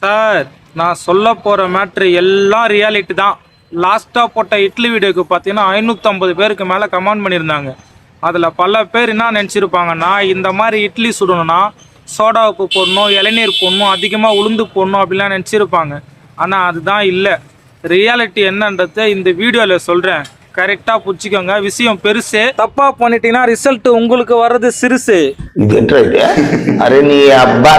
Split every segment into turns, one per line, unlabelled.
Sir நான் சொல்ல போகிற மேட்ரு எல்லாம் ரியாலிட்டி தான். லாஸ்ட்டாக போட்ட இட்லி வீடியோக்கு பார்த்தீங்கன்னா 550 பேருக்கு மேலே கமெண்ட் பண்ணியிருந்தாங்க. அதில் பல பேர் என்ன நினச்சிருப்பாங்கன்னா, இந்த மாதிரி இட்லி சுடணும்னா சோடா உப்பு போடணும், இளநீர் போடணும், அதிகமாக உளுந்து போடணும் அப்படிலாம் நினச்சிருப்பாங்க. ஆனால் அதுதான் இல்லை. ரியாலிட்டி என்னன்றதை இந்த வீடியோவில் சொல்கிறேன், கரெக்டாக புடிச்சிக்கோங்க. விஷயம் பெருசு, தப்பாக பண்ணிட்டீங்கன்னா ரிசல்ட் உங்களுக்கு வர்றது சிறுசு.
அரே நீ அப்பா.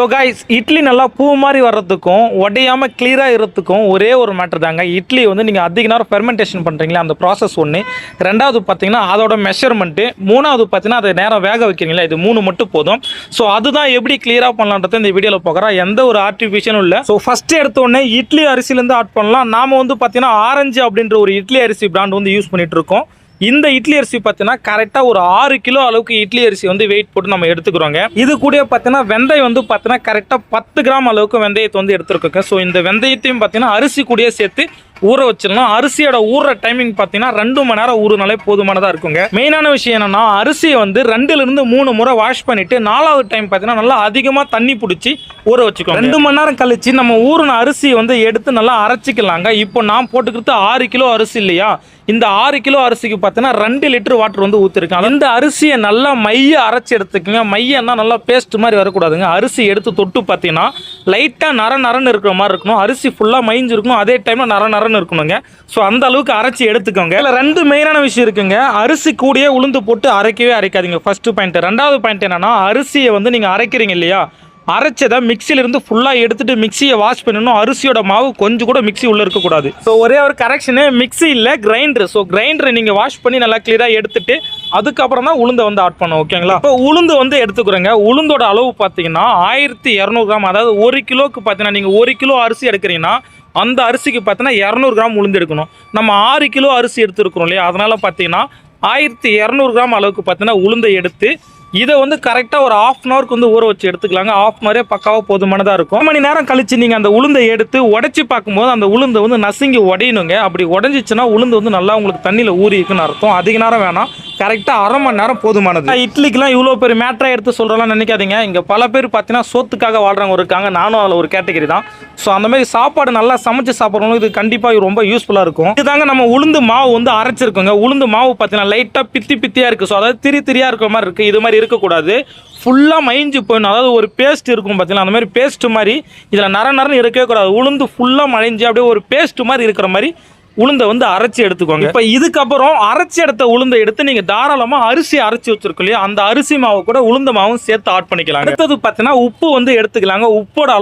ஸோ கைஸ், இட்லி நல்லா பூ மாதிரி வர்றதுக்கும் உடையாமல் கிளியராக இருக்கிறதுக்கும் ஒரே ஒரு மேட்டர் தாங்க. இட்லி வந்து நீங்கள் அதிக நேரம் ஃபெர்மெண்டேஷன் பண்ணுறீங்களா, அந்த ப்ராசஸ் ஒன்று. ரெண்டாவது பார்த்தீங்கன்னா அதோட மெஷர்மெண்ட்டு. மூணாவது பார்த்தீங்கன்னா அதை நேரம் வேக வைக்கிறீங்களா, இது 3 மட்டும் போதும். ஸோ அதுதான் எப்படி கிளியராக பண்ணலான்றதை இந்த வீடியோவில் பார்க்குறோம். எந்த ஒரு ஆர்டிஃபிஷியலும் இல்லை. ஸோ ஃபஸ்ட்டு எடுத்தோடனே இட்லி அரிசிலேருந்து ஆட் பண்ணலாம். நாம் வந்து பார்த்தீங்கன்னா ஆரஞ்சு அப்படின்ற ஒரு இட்லி அரிசி பிராண்ட் வந்து யூஸ் பண்ணிட்டு இருக்கோம். இந்த இட்லி அரிசி பார்த்தீங்கன்னா கரெக்டாக ஒரு 6 கிலோ அளவுக்கு இட்லி அரிசி வந்து வெயிட் போட்டு நம்ம எடுத்துக்கிறோங்க. இது கூட பார்த்தீங்கன்னா வெந்தயம் வந்து பார்த்தீங்கன்னா கரெக்டாக 10 கிராம் அளவுக்கு வெந்தயத்தை வந்து எடுத்துருக்கோங்க. ஸோ இந்த வெந்தயத்தையும் பார்த்தீங்கன்னா அரிசி கூடயே சேர்த்து ஊற வச்சிடலாம். அரிசியோட ஊற டைமிங் பார்த்தீங்கன்னா 2 மணி நேரம் ஊறுனாலே போதுமானதாக இருக்குங்க. மெயினான விஷயம் என்னன்னா, அரிசியை வந்து 2லிருந்து 3 முறை வாஷ் பண்ணிட்டு 4வது டைம் பார்த்தீங்கன்னா நல்லா அதிகமாக தண்ணி பிடிச்சி ஊற வச்சுக்கோங்க. 2 மணி நேரம் கழிச்சு நம்ம ஊறின அரிசியை வந்து எடுத்து நல்லா அரைச்சிக்கலாங்க. இப்போ நான் போட்டுக்கிறது 6 கிலோ அரிசி இல்லையா, இந்த 6 கிலோ அரிசிக்கு பார்த்தீங்கன்னா 2 லிட்டர் வாட்டர் வந்து ஊற்றிருக்கேன். இந்த அரிசியை நல்லா மைய அரைச்சி எடுத்துக்கோங்க. மையன்னா நல்லா பேஸ்ட் மாதிரி வரக்கூடாதுங்க. அரிசி எடுத்து தொட்டு பார்த்தீங்கன்னா லைட்டாக நரன்னு இருக்கிற மாதிரி இருக்கணும். அரிசி ஃபுல்லாக மைஞ்சு இருக்கணும், அதே டைமில் நரன்னு இருக்கணுங்க. ஸோ அந்த அளவுக்கு அரைச்சி எடுத்துக்கோங்க. இதில் 2 மெயினான விஷயம் இருக்குங்க. அரிசி கூடயே உளுந்து போட்டு அரைக்கவே அரைக்காதீங்க, ஃபர்ஸ்ட் பாயிண்ட். ரெண்டாவது பாயிண்ட் என்னன்னா, அரிசியை வந்து நீங்கள் அரைக்கிறீங்க இல்லையா, அரைச்சதை மிக்சியிலிருந்து ஃபுல்லாக எடுத்துட்டு மிக்சியை வாஷ் பண்ணணும். அரிசியோட மாவு கொஞ்சம் கூட மிக்சி உள்ளே இருக்கக்கூடாது. ஸோ ஒரே ஒரு கரெக்ஷனு, மிக்சி இல்லை கிரைண்டர். ஸோ கிரைண்டரை நீங்கள் வாஷ் பண்ணி நல்லா கிளியராக எடுத்துட்டு அதுக்கப்புறம் தான் உளுந்தை வந்து ஆட் பண்ணோம், ஓகேங்களா. இப்போ உளுந்து வந்து எடுத்துக்கிறோங்க. உளுந்தோட அளவு பார்த்தீங்கன்னா 1200 கிராம். அதாவது 1 கிலோக்கு பார்த்தீங்கன்னா நீங்கள் 1 கிலோ அரிசி எடுக்கிறீங்கன்னா அந்த அரிசிக்கு பார்த்தீங்கன்னா 200 கிராம் உளுந்து எடுக்கணும். நம்ம 6 கிலோ அரிசி எடுத்துருக்கிறோம் இல்லையா, அதனால் பார்த்தீங்கன்னா 1200 கிராம் அளவுக்கு பார்த்தீங்கன்னா உளுந்தை எடுத்து இதை வந்து கரெக்டாக ஒரு 1/2 அன் ஹவருக்கு வந்து ஊற வச்சு எடுத்துக்கலாங்க. 1/2 அன் ஹவரே பக்காவாக போதுமானதாக இருக்கும். 1 மணி நேரம் கழிச்சு நீங்கள் அந்த உளுந்தை எடுத்து உடச்சி பார்க்கும்போது அந்த உளுந்தை வந்து நசுங்கி உடையணுங்க. அப்படி உடஞ்சிச்சுன்னா உளுந்து வந்து நல்லா உங்களுக்கு தண்ணியில் ஊறி இருக்குன்னு அர்த்தம். அதிக நேரம் வேணாம், கரெக்டாக 1/2 மணி நேரம் போதுமானது. இட்லிக்கெலாம் இவ்வளோ பெரிய மேட்டராக எடுத்து சொல்கிறலாம் நினைக்காதீங்க. இங்கே பல பேர் பார்த்தீங்கன்னா சோத்துக்காக வாழ்கிறவங்க இருக்காங்க, நானும் அதில் ஒரு கேட்டகரி தான். ஸோ அந்த மாதிரி சாப்பாடு நல்லா சமைச்சு சாப்பிட்றவங்களுக்கு இது கண்டிப்பாக ரொம்ப யூஸ்ஃபுல்லாக இருக்கும். இதுதாங்க நம்ம உளுந்து மாவு வந்து அரைச்சிருக்கோங்க. உளுந்து மாவு பார்த்தீங்கன்னா லைட்டாக பித்தியாக இருக்குது. ஸோ அதாவது திரியாக இருக்கிற மாதிரி இருக்குது. இது மாதிரி இருக்கக்கூடாது, ஃபுல்லாக மைஞ்சு போயிடணும். அதாவது ஒரு பேஸ்ட் இருக்கும் பார்த்தீங்கன்னா, அந்த மாதிரி பேஸ்ட் மாதிரி இதில் நரன்னு இருக்கவே கூடாது. உளுந்து ஃபுல்லாக மழைஞ்சு அப்படியே ஒரு பேஸ்ட் மாதிரி இருக்கிற மாதிரி உளுந்தை வந்து அரைச்சி எடுத்துக்கோங்க. இப்போ இதுக்கப்புறம் அரைச்சி எடுத்த உளுந்தை எடுத்து நீங்கள் தாராளமாக அரிசி அரைச்சி வச்சிருக்கோம் இல்லையா, அந்த அரிசி மாவு கூட உளுந்த மாவும் சேர்த்து ஆட் பண்ணிக்கலாம். அடுத்தது பார்த்தீங்கன்னா உப்பு வந்து எடுத்துக்கலாங்க. உப்போட